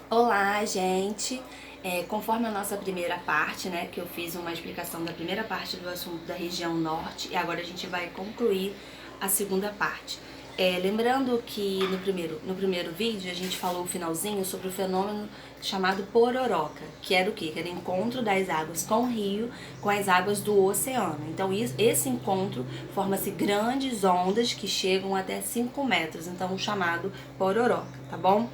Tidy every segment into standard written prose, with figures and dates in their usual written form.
Olá, gente! Conforme a nossa primeira parte, né, que eu fiz uma explicação da primeira parte do assunto da região norte, e agora a gente vai concluir a segunda parte. Lembrando que no primeiro vídeo a gente falou o finalzinho sobre o fenômeno chamado pororoca, que era o quê? Que era o encontro das águas com o rio com as águas do oceano. Então esse encontro forma-se grandes ondas que chegam até 5 metros, então o chamado pororoca, tá bom?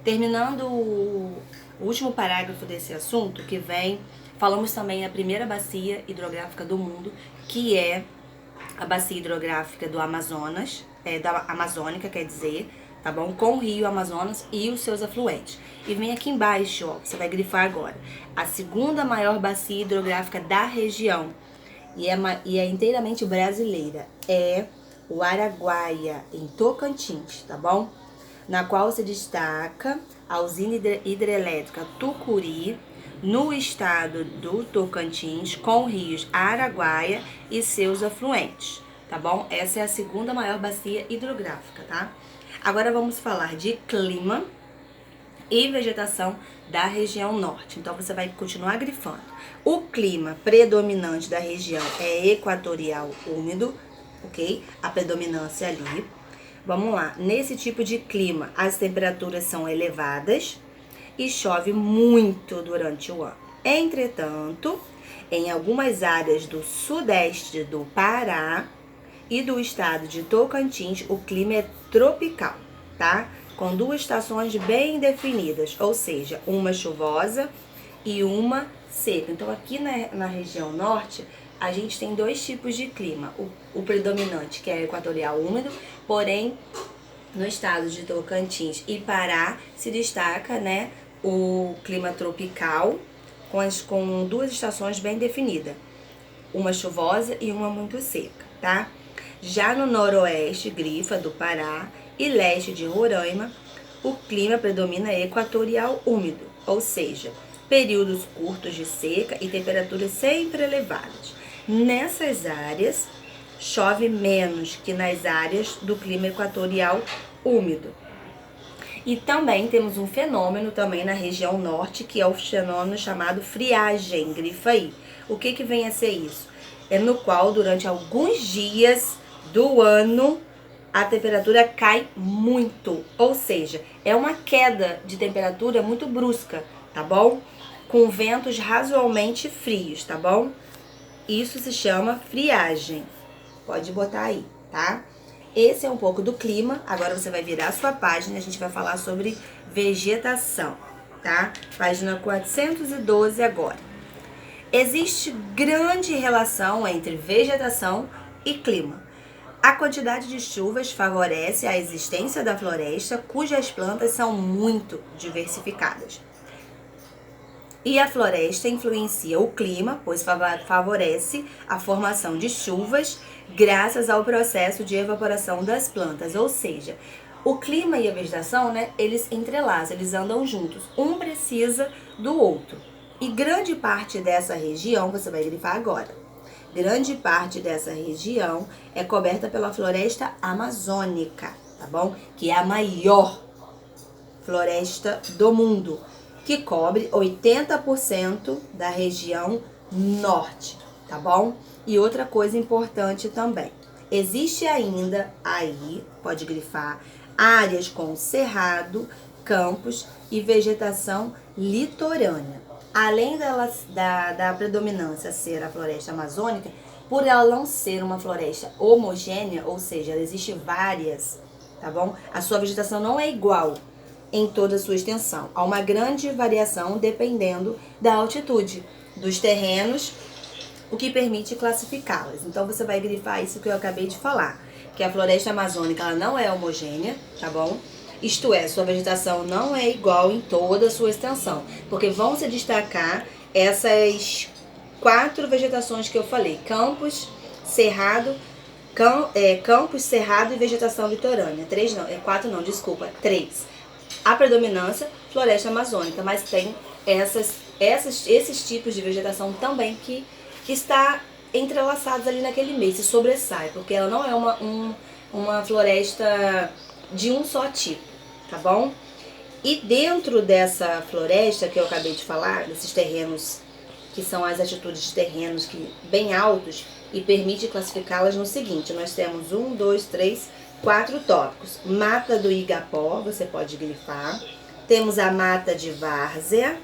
Terminando o último parágrafo desse assunto, que vem, falamos também a primeira bacia hidrográfica do mundo, que é a bacia hidrográfica do Amazonas, da Amazônica, quer dizer, tá bom? Com o rio Amazonas e os seus afluentes. E vem aqui embaixo, ó, você vai grifar agora, a segunda maior bacia hidrográfica da região, e é inteiramente brasileira, é o Araguaia, em Tocantins, tá bom? Na qual se destaca a usina hidrelétrica Tucuri, no estado do Tocantins, com rios Araguaia e seus afluentes, tá bom? Essa é a segunda maior bacia hidrográfica, tá? Agora vamos falar de clima e vegetação da região norte. Então você vai continuar grifando. O clima predominante da região é equatorial úmido, ok? A predominância ali. Vamos lá, nesse tipo de clima as temperaturas são elevadas e chove muito durante o ano. Entretanto, em algumas áreas do sudeste do Pará e do estado de Tocantins, o clima é tropical, tá? Com duas estações bem definidas, ou seja, uma chuvosa e uma seca. Então aqui na região norte, a gente tem dois tipos de clima. O predominante, que é equatorial úmido, porém, no estado de Tocantins e Pará, se destaca, né, o clima tropical, com duas estações bem definidas. Uma chuvosa e uma muito seca, tá? Já no noroeste, grifa do Pará, e leste de Roraima, o clima predomina equatorial úmido, ou seja, períodos curtos de seca e temperaturas sempre elevadas. Nessas áreas, chove menos que nas áreas do clima equatorial úmido. E também temos um fenômeno também na região norte, que é o fenômeno chamado friagem, grifa aí. O que vem a ser isso? É no qual, durante alguns dias do ano, a temperatura cai muito, ou seja, é uma queda de temperatura muito brusca, tá bom? Com ventos razoavelmente frios, tá bom? Isso se chama friagem. Pode botar aí, tá? Esse é um pouco do clima. Agora você vai virar a sua página e a gente vai falar sobre vegetação, tá? Página 412 agora. Existe grande relação entre vegetação e clima. A quantidade de chuvas favorece a existência da floresta, cujas plantas são muito diversificadas. E a floresta influencia o clima, pois favorece a formação de chuvas graças ao processo de evaporação das plantas. Ou seja, o clima e a vegetação, né, eles entrelaçam, eles andam juntos. Um precisa do outro. E grande parte dessa região, você vai grifar agora, grande parte dessa região é coberta pela floresta amazônica, tá bom? Que é a maior floresta do mundo, que cobre 80% da região norte, tá bom? E outra coisa importante também, existe ainda aí, pode grifar, áreas com cerrado, campos e vegetação litorânea. Além da predominância ser a floresta amazônica, por ela não ser uma floresta homogênea, ou seja, ela existe várias, tá bom? A sua vegetação não é igual em toda a sua extensão. Há uma grande variação dependendo da altitude dos terrenos, o que permite classificá-las. Então você vai grifar isso que eu acabei de falar, que a floresta amazônica ela não é homogênea, tá bom? Isto é, sua vegetação não é igual em toda a sua extensão, porque vão se destacar essas 4 vegetações que eu falei: campos, cerrado, campos, cerrado e vegetação litorânea. 4 não, desculpa, 3. A predominância, floresta amazônica, mas tem esses tipos de vegetação também que está entrelaçados ali naquele meio, se sobressai, porque ela não é uma floresta de um só tipo, tá bom? E dentro dessa floresta que eu acabei de falar, desses terrenos, que são as atitudes de terrenos bem altos, e permite classificá-las no seguinte: nós temos 1, 2, 3, 4 tópicos. Mata do Igapó, você pode grifar. Temos a mata de várzea,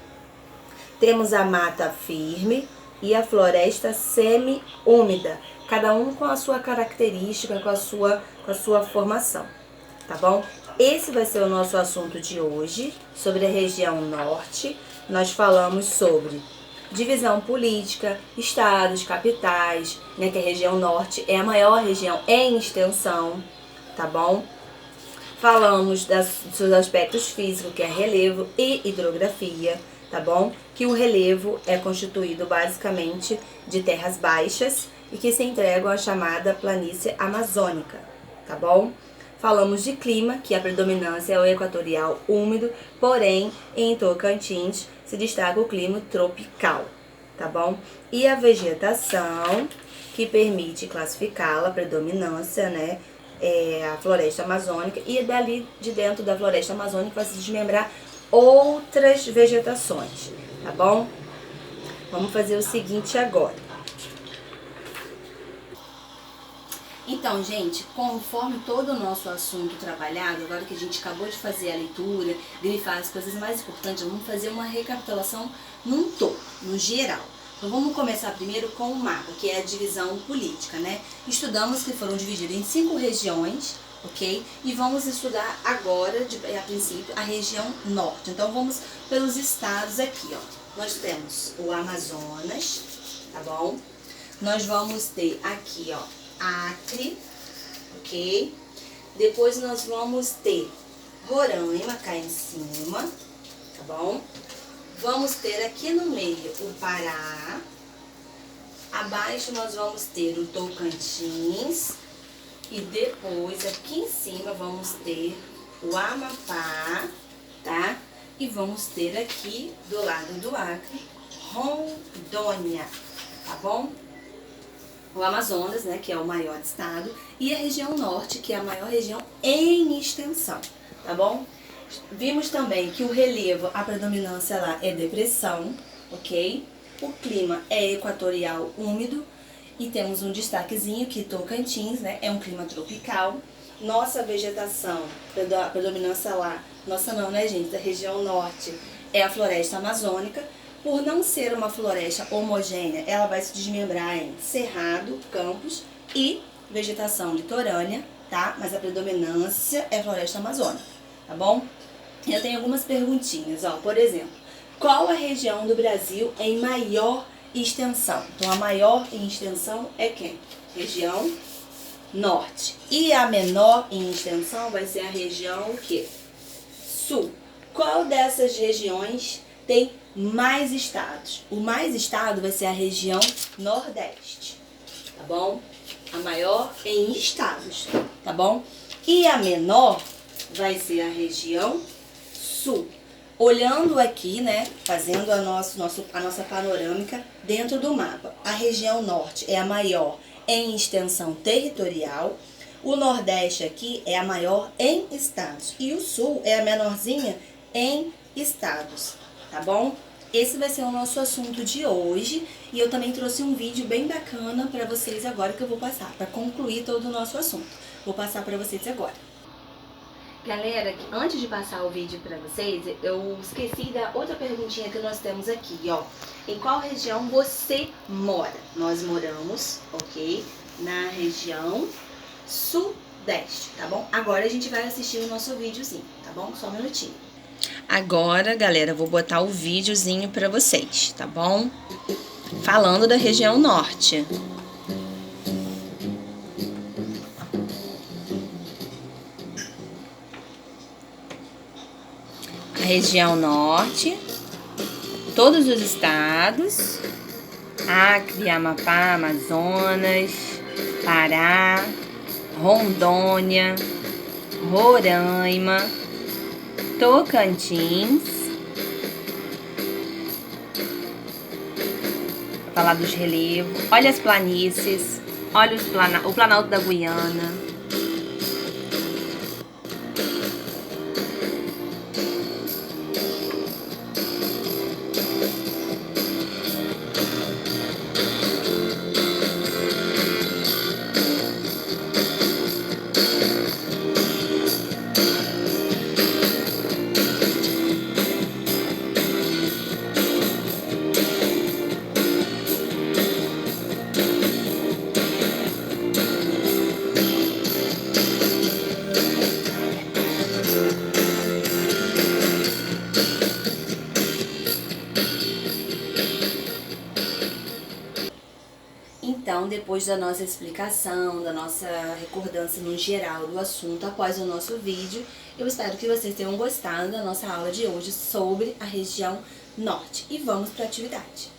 temos a mata firme e a floresta semi-úmida, cada um com a sua característica, com a sua formação, tá bom? Esse vai ser o nosso assunto de hoje, sobre a região norte. Nós falamos sobre divisão política, estados, capitais, né, que a região norte é a maior região em extensão, tá bom? Falamos dos aspectos físicos, que é relevo e hidrografia, tá bom? Que o relevo é constituído basicamente de terras baixas e que se entregam à chamada planície amazônica, tá bom? Falamos de clima, que a predominância é o equatorial úmido, porém em Tocantins se destaca o clima tropical, tá bom? E a vegetação, que permite classificá-la, a predominância, né? A floresta amazônica, e dali de dentro da floresta amazônica vai se desmembrar outras vegetações, tá bom? Vamos fazer o seguinte agora. Então, gente, conforme todo o nosso assunto trabalhado, agora que a gente acabou de fazer a leitura, grifar as coisas mais importantes, vamos fazer uma recapitulação num todo, no geral. Então vamos começar primeiro com o mapa, que é a divisão política, né? Estudamos que foram divididos em 5 regiões, ok? E vamos estudar agora, a princípio, a região norte. Então vamos pelos estados aqui, ó. Nós temos o Amazonas, tá bom? Nós vamos ter aqui, ó, Acre, ok? Depois nós vamos ter Roraima cá em cima, tá bom? Vamos ter aqui no meio o Pará. Abaixo nós vamos ter o Tocantins. E depois aqui em cima vamos ter o Amapá, tá? E vamos ter aqui do lado do Acre, Rondônia, tá bom? O Amazonas, né, que é o maior estado, e a região norte, que é a maior região em extensão, tá bom? Vimos também que o relevo, a predominância lá é depressão, ok? O clima é equatorial úmido e temos um destaquezinho que Tocantins, né, é um clima tropical. Nossa vegetação, a predominância lá, nossa não, né, gente, da região norte é a floresta amazônica. Por não ser uma floresta homogênea, ela vai se desmembrar em cerrado, campos e vegetação litorânea, tá? Mas a predominância é a floresta amazônica, tá bom? Eu tenho algumas perguntinhas, ó. Por exemplo, qual a região do Brasil em maior extensão? Então, a maior em extensão é quem? Região norte. E a menor em extensão vai ser a região o quê? Sul. Qual dessas regiões tem mais estados? O mais estado vai ser a região nordeste, tá bom? A maior em estados, tá bom? E a menor vai ser a região sul. Olhando aqui, né, fazendo a nossa panorâmica dentro do mapa. A região norte é a maior em extensão territorial. O nordeste aqui é a maior em estados. E o sul é a menorzinha em estados, tá bom? Esse vai ser o nosso assunto de hoje. E eu também trouxe um vídeo bem bacana para vocês agora que eu vou passar, para concluir todo o nosso assunto. Vou passar para vocês agora. Galera, antes de passar o vídeo para vocês, eu esqueci da outra perguntinha que nós temos aqui, ó. Em qual região você mora? Nós moramos, ok, na região sudeste, tá bom? Agora a gente vai assistir o nosso videozinho, tá bom? Só um minutinho. Agora, galera, eu vou botar o videozinho para vocês, tá bom? Falando da região norte. A região norte, todos os estados, Acre, Amapá, Amazonas, Pará, Rondônia, Roraima, Tocantins. Vou falar dos relevos. Olha as planícies, olha o Planalto da Guiana. Então, depois da nossa explicação, da nossa recordância no geral do assunto após o nosso vídeo, eu espero que vocês tenham gostado da nossa aula de hoje sobre a região norte. E vamos para a atividade.